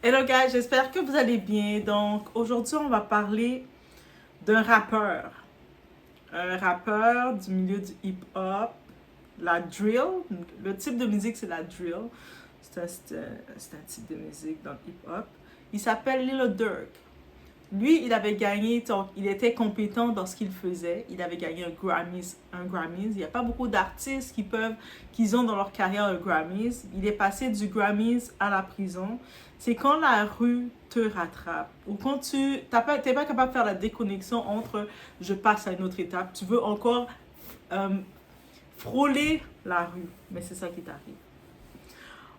Hello guys, j'espère que vous allez bien. Donc aujourd'hui on va parler d'un rappeur. Un rappeur du milieu du hip-hop, la drill. Le type de musique c'est la drill. C'est un type de musique dans le hip-hop. Il s'appelle Lil Durk. Lui, il avait gagné, donc il était compétent dans ce qu'il faisait. Il avait gagné un Grammys. Il n'y a pas beaucoup d'artistes qui ont dans leur carrière un Grammys. Il est passé du Grammys à la prison. C'est quand la rue te rattrape ou quand t'es pas capable de faire la déconnexion entre je passe à une autre étape. Tu veux encore euh, frôler la rue, mais c'est ça qui t'arrive.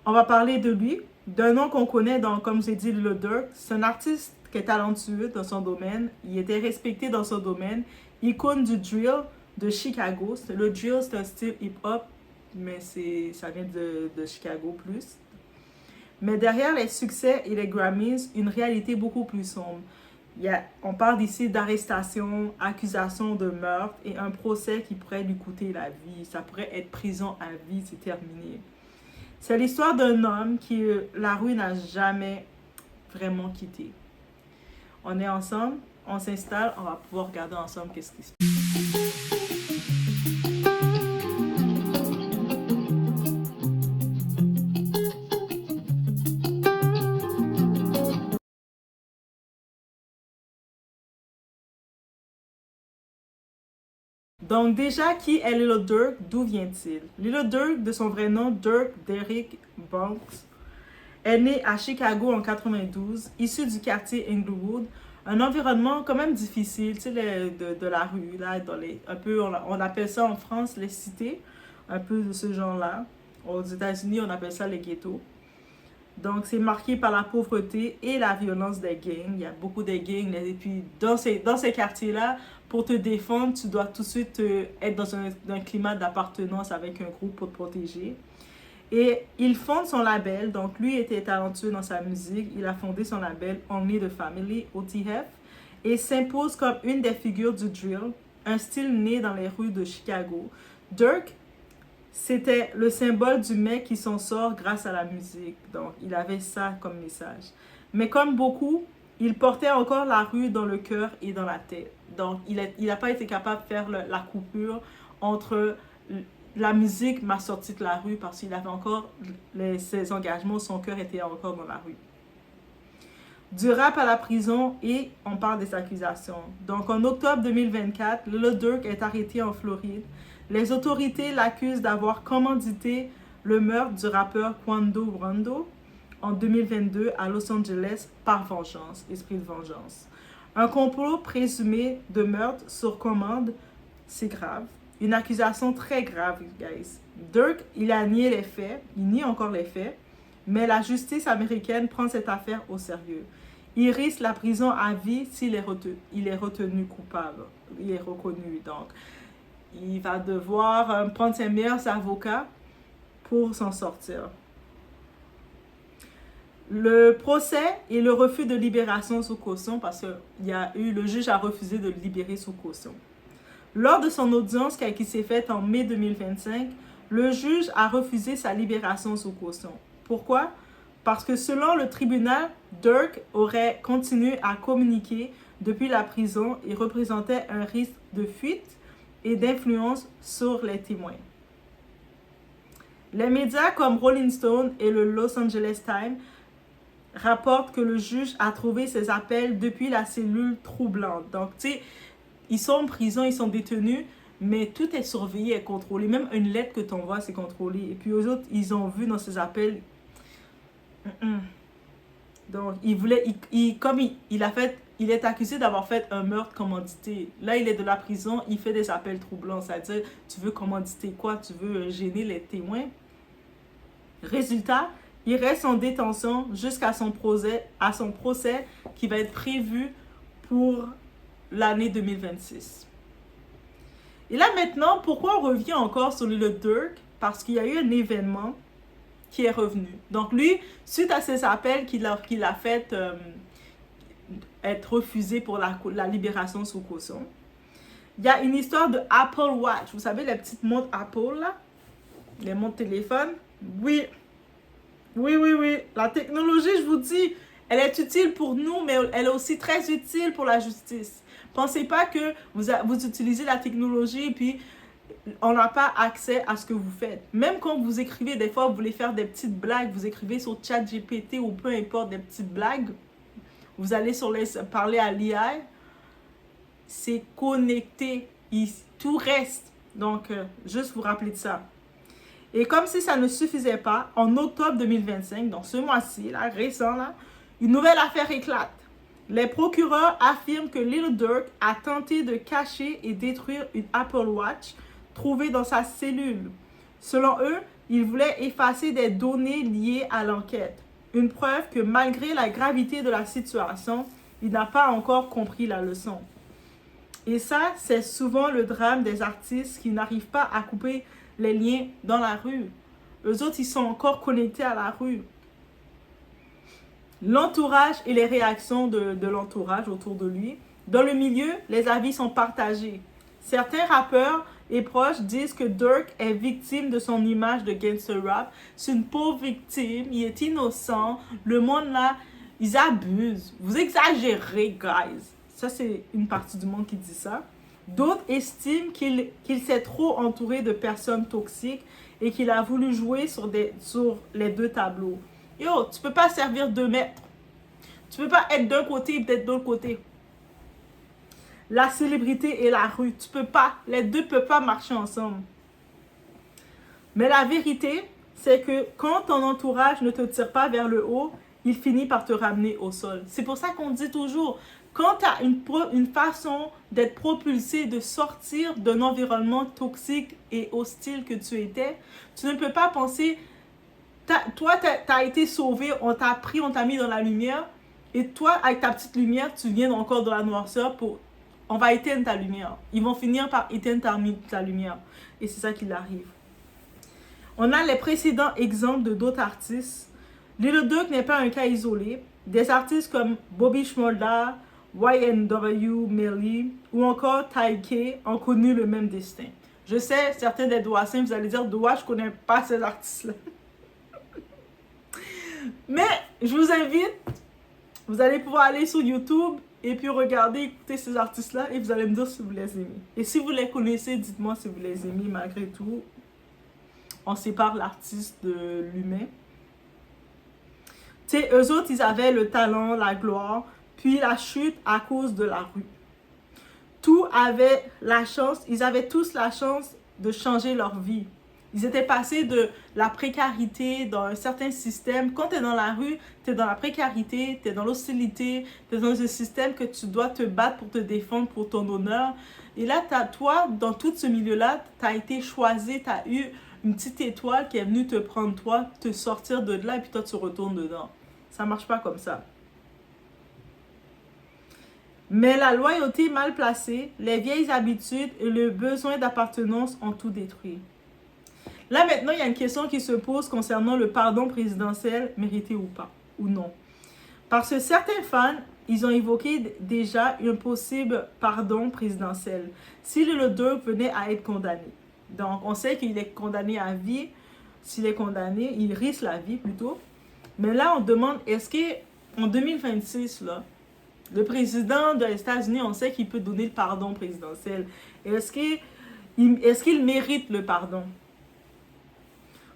On va parler de lui, d'un nom qu'on connaît dans, comme j'ai dit, Lil Durk. C'est un artiste qui est talentueux dans son domaine. Il était respecté dans son domaine. Icône du drill de Chicago. Le drill, c'est un style hip-hop, mais ça vient de Chicago plus. Mais derrière les succès et les Grammys, une réalité beaucoup plus sombre. On parle ici d'arrestation, accusation de meurtre et un procès qui pourrait lui coûter la vie. Ça pourrait être prison à vie, c'est terminé. C'est l'histoire d'un homme qui la rue n'a jamais vraiment quitté. On est ensemble, on s'installe, on va pouvoir regarder ensemble qu'est-ce qui se passe. Donc déjà, qui est Lil Durk? D'où vient-il? Lil Durk, de son vrai nom, Durk Derrick Banks, est né à Chicago en 92, issu du quartier Inglewood, un environnement quand même difficile, tu sais, de la rue, là, un peu, on appelle ça en France les cités, un peu de ce genre-là. Aux États-Unis, on appelle ça les ghettos. Donc, c'est marqué par la pauvreté et la violence des gangs. Il y a beaucoup de gangs. Et puis, dans ces quartiers-là, pour te défendre, tu dois tout de suite être dans un climat d'appartenance avec un groupe pour te protéger. Et il fonde son label. Donc, lui était talentueux dans sa musique. Il a fondé son label Only the Family, OTF, et s'impose comme une des figures du drill, un style né dans les rues de Chicago. Durk, c'était le symbole du mec qui s'en sort grâce à la musique. Donc, il avait ça comme message. Mais comme beaucoup, il portait encore la rue dans le cœur et dans la tête. Donc, il a pas été capable de faire la coupure entre la musique m'a sorti de la rue parce qu'il avait encore ses engagements, son cœur était encore dans la rue. Du rap à la prison et on parle des accusations. Donc, en octobre 2024, Lil Durk est arrêté en Floride. Les autorités l'accusent d'avoir commandité le meurtre du rappeur Quando Rondo en 2022 à Los Angeles par vengeance, esprit de vengeance. Un complot présumé de meurtre sur commande, c'est grave. Une accusation très grave, guys. Durk, il a nié les faits, il nie encore les faits, mais la justice américaine prend cette affaire au sérieux. Il risque la prison à vie s'il est retenu coupable. Il est reconnu, donc. Il va devoir prendre ses meilleurs avocats pour s'en sortir. Le procès et le refus de libération sous caution, parce que le juge a refusé de le libérer sous caution. Lors de son audience qui s'est faite en mai 2025, le juge a refusé sa libération sous caution. Pourquoi? Parce que selon le tribunal, Durk aurait continué à communiquer depuis la prison et représentait un risque de fuite et d'influence sur les témoins. Les médias comme Rolling Stone et le Los Angeles Times rapportent que le juge a trouvé ces appels depuis la cellule troublante. Donc, tu sais, ils sont en prison, ils sont détenus, mais tout est surveillé et contrôlé. Même une lettre que tu envoies, c'est contrôlé. Et puis, eux autres, ils ont vu dans ces appels... Donc, il est accusé d'avoir fait un meurtre commandité. Là, il est de la prison, il fait des appels troublants. C'est-à-dire, tu veux commanditer quoi? Tu veux gêner les témoins? Résultat, il reste en détention jusqu'à son procès qui va être prévu pour l'année 2026. Et là, maintenant, pourquoi on revient encore sur Lil Durk? Parce qu'il y a eu un événement qui est revenu. Donc lui, suite à ces appels qu'il a fait être refusé pour la libération sous caution, il y a une histoire de Apple Watch. Vous savez, les petites montres Apple, là? Les montres téléphone. Oui. La technologie, je vous dis, Elle est utile pour nous, mais elle est aussi très utile pour la justice. Pensez pas que vous utilisez la technologie et puis on n'a pas accès à ce que vous faites. Même quand vous écrivez, des fois, vous voulez faire des petites blagues, vous écrivez sur ChatGPT ou peu importe, des petites blagues, vous allez parler à l'IA, c'est connecté, tout reste. Donc, juste vous rappeler de ça. Et comme si ça ne suffisait pas, en octobre 2025, donc ce mois-ci, là, récent, là, une nouvelle affaire éclate. Les procureurs affirment que Lil Durk a tenté de cacher et détruire une Apple Watch trouvée dans sa cellule. Selon eux, il voulait effacer des données liées à l'enquête. Une preuve que malgré la gravité de la situation, il n'a pas encore compris la leçon. Et ça, c'est souvent le drame des artistes qui n'arrivent pas à couper les liens dans la rue. Eux autres, ils sont encore connectés à la rue. L'entourage et les réactions de l'entourage autour de lui. Dans le milieu, les avis sont partagés. Certains rappeurs et proches disent que Durk est victime de son image de gangster rap. C'est une pauvre victime, il est innocent. Le monde là, ils abusent. Vous exagérez, guys. Ça, c'est une partie du monde qui dit ça. D'autres estiment qu'il s'est trop entouré de personnes toxiques et qu'il a voulu jouer sur les deux tableaux. Yo, tu peux pas servir 2 maîtres. Tu peux pas être d'un côté et peut-être de l'autre côté. La célébrité et la rue, tu peux pas. Les deux ne peuvent pas marcher ensemble. Mais la vérité, c'est que quand ton entourage ne te tire pas vers le haut, il finit par te ramener au sol. C'est pour ça qu'on dit toujours, quand tu as une façon d'être propulsé, de sortir d'un environnement toxique et hostile que tu étais, tu ne peux pas penser, toi, tu as été sauvé, on t'a pris, on t'a mis dans la lumière, et toi, avec ta petite lumière, tu viens encore dans la noirceur on va éteindre ta lumière. Ils vont finir par éteindre ta lumière. Et c'est ça qui arrive. On a les précédents exemples de d'autres artistes. Lil Durk n'est pas un cas isolé. Des artistes comme Bobby Shmurda, YNW Melly ou encore Taika ont connu le même destin. Je sais, certains des Douassiens, vous allez dire, Doua, je ne connais pas ces artistes-là. Mais je vous invite, vous allez pouvoir aller sur YouTube et puis regarder, écouter ces artistes-là et vous allez me dire si vous les aimez. Et si vous les connaissez, dites-moi si vous les aimez malgré tout. On sépare l'artiste de l'humain. Tu sais, eux autres, ils avaient le talent, la gloire, puis la chute à cause de la rue. Ils avaient tous la chance de changer leur vie. Ils étaient passés de la précarité dans un certain système. Quand tu es dans la rue, tu es dans la précarité, tu es dans l'hostilité, tu es dans un système que tu dois te battre pour te défendre, pour ton honneur. Et là, toi, dans tout ce milieu-là, tu as été choisi, tu as eu une petite étoile qui est venue te prendre, toi, te sortir de là, et puis toi, tu retournes dedans. Ça marche pas comme ça. Mais la loyauté mal placée, les vieilles habitudes et le besoin d'appartenance ont tout détruit. Là, maintenant, il y a une question qui se pose concernant le pardon présidentiel, mérité ou pas, ou non. Parce que certains fans, ils ont évoqué déjà un possible pardon présidentiel si Lil Durk venait à être condamné. Donc, on sait qu'il est condamné à vie. S'il est condamné, il risque la vie plutôt. Mais là, on demande, est-ce qu'en 2026, là, le président des États-Unis, on sait qu'il peut donner le pardon présidentiel. Est-ce qu'il mérite le pardon?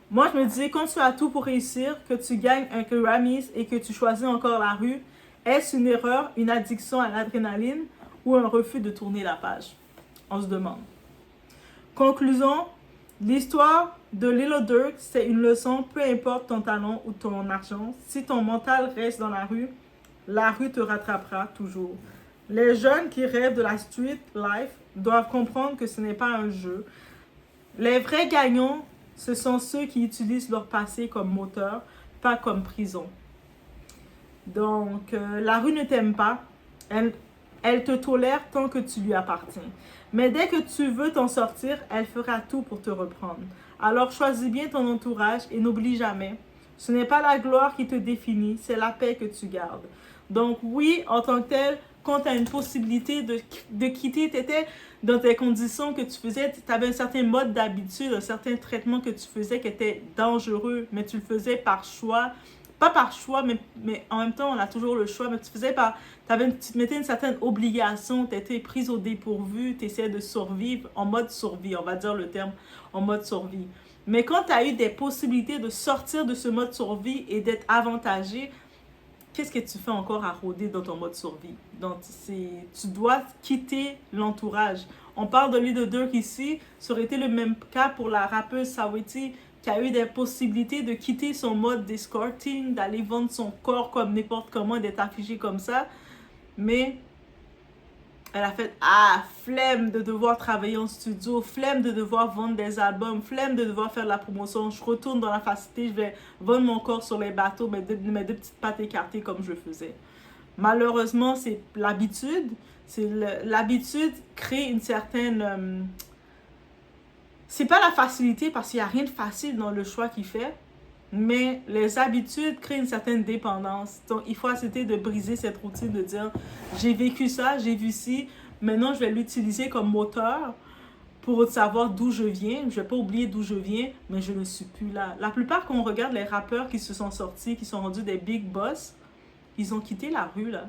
Moi, je me disais, quand tu as tout pour réussir, que tu gagnes un Grammy et que tu choisis encore la rue, est-ce une erreur, une addiction à l'adrénaline ou un refus de tourner la page? On se demande. Conclusion, l'histoire de Lil Durk, c'est une leçon, peu importe ton talent ou ton argent. Si ton mental reste dans la rue te rattrapera toujours. Les jeunes qui rêvent de la street life doivent comprendre que ce n'est pas un jeu. Les vrais gagnants, ce sont ceux qui utilisent leur passé comme moteur, pas comme prison. Donc, la rue ne t'aime pas. Elle te tolère tant que tu lui appartiens. Mais dès que tu veux t'en sortir, elle fera tout pour te reprendre. Alors, choisis bien ton entourage et n'oublie jamais, ce n'est pas la gloire qui te définit, c'est la paix que tu gardes. Donc, oui, en tant que tel, quand tu as une possibilité de quitter, tu étais dans tes conditions que tu faisais, tu avais un certain mode d'habitude, un certain traitement que tu faisais qui était dangereux, mais tu le faisais par choix, pas par choix, mais en même temps, on a toujours le choix, mais tu te mettais une certaine obligation, tu étais prise au dépourvu, tu essayais de survivre en mode survie, on va dire le terme, en mode survie. Mais quand tu as eu des possibilités de sortir de ce mode survie et d'être avantagé, qu'est-ce que tu fais encore à rôder dans ton mode survie? Donc, tu dois quitter l'entourage. On parle de Little Durk ici, ça aurait été le même cas pour la rappeuse Saweetie, qui a eu des possibilités de quitter son mode d'escorting, d'aller vendre son corps comme n'importe comment, d'être affichée comme ça. Mais elle a fait, flemme de devoir travailler en studio, flemme de devoir vendre des albums, flemme de devoir faire de la promotion. Je retourne dans la facilité, je vais vendre mon corps sur les bateaux, mes deux petites pattes écartées comme je faisais. Malheureusement, c'est l'habitude. L'habitude crée une certaine... c'est pas la facilité parce qu'il n'y a rien de facile dans le choix qu'il fait, mais les habitudes créent une certaine dépendance. Donc, il faut accepter de briser cette routine, de dire j'ai vécu ça, j'ai vu ci, maintenant je vais l'utiliser comme moteur pour savoir d'où je viens. Je vais pas oublier d'où je viens, mais je ne suis plus là. La plupart, quand on regarde les rappeurs qui se sont sortis, qui sont rendus des big boss, ils ont quitté la rue, là.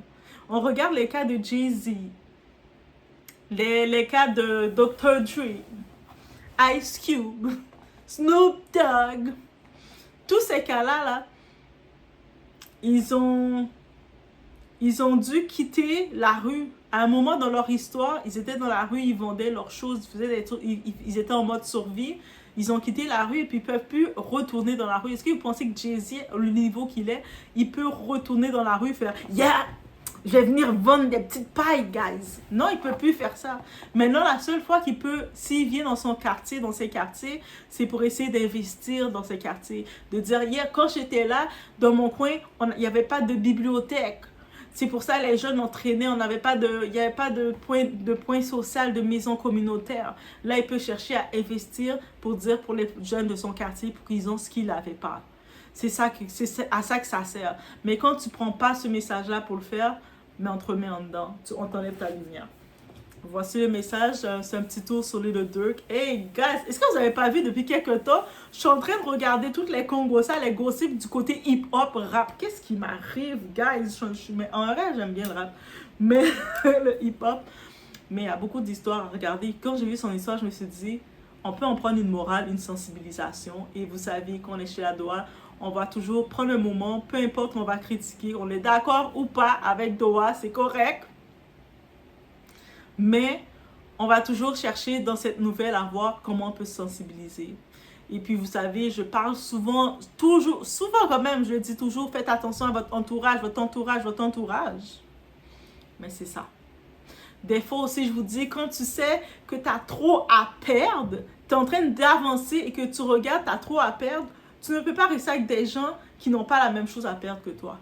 On regarde les cas de Jay-Z, les cas de Dr. Dre, Ice Cube, Snoop Dogg. Tous ces cas-là, là, ils ont dû quitter la rue. À un moment dans leur histoire, ils étaient dans la rue, ils vendaient leurs choses, ils faisaient des trucs, ils étaient en mode survie. Ils ont quitté la rue et puis ils ne peuvent plus retourner dans la rue. Est-ce que vous pensez que Jay-Z, au niveau qu'il est, il peut retourner dans la rue et faire « Yeah! Je vais venir vendre des petites pailles, guys! » Non, il ne peut plus faire ça. Maintenant, la seule fois qu'il peut, s'il vient dans son quartier, dans ses quartiers, c'est pour essayer d'investir dans ses quartiers. De dire « Yeah, quand j'étais là, dans mon coin, il n'y avait pas de bibliothèque. » C'est pour ça que les jeunes entraînaient, il n'y avait pas de point social, de maison communautaire. Là, il peut chercher à investir pour dire pour les jeunes de son quartier pour qu'ils ont ce qu'il n'avait pas. C'est à ça que ça sert. Mais quand tu ne prends pas ce message-là pour le faire, mais on te remet en dedans. On t'enlève ta lumière. Voici le message, c'est un petit tour sur Little Durk. Hey guys, est-ce que vous n'avez pas vu depuis quelques temps, je suis en train de regarder toutes les congossas, les gossips du côté hip-hop, rap. Qu'est-ce qui m'arrive, guys? Mais en vrai, j'aime bien le rap. Mais le hip-hop, mais il y a beaucoup d'histoires à regarder. Quand j'ai vu son histoire, je me suis dit, on peut en prendre une morale, une sensibilisation. Et vous savez, quand on est chez la Doha, on va toujours prendre un moment, peu importe, on va critiquer. On est d'accord ou pas avec Doha, c'est correct. Mais on va toujours chercher dans cette nouvelle à voir comment on peut se sensibiliser. Et puis vous savez, je parle souvent quand même, je dis toujours, faites attention à votre entourage, votre entourage. Mais c'est ça. Des fois aussi, je vous dis, quand tu sais que tu as trop à perdre, tu es en train d'avancer et que tu regardes, tu as trop à perdre, tu ne peux pas rester avec des gens qui n'ont pas la même chose à perdre que toi.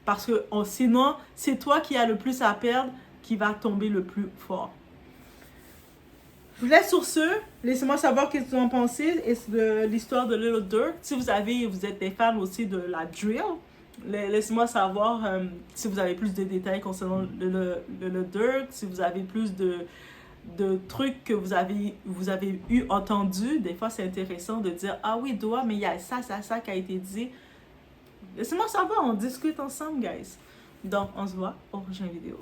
Parce que sinon, c'est toi qui as le plus à perdre qui va tomber le plus fort. Je vous laisse sur ce. Laissez-moi savoir ce que vous en pensez et de l'histoire de Little Durk. Si vous êtes des fans aussi de la drill, laissez-moi savoir si vous avez plus de détails concernant Little Durk, si vous avez plus de trucs que vous avez entendu. Des fois, c'est intéressant de dire « Ah oui, Doha, mais il y a ça qui a été dit. » Laissez-moi savoir, on discute ensemble, guys. Donc, on se voit au prochaine vidéo.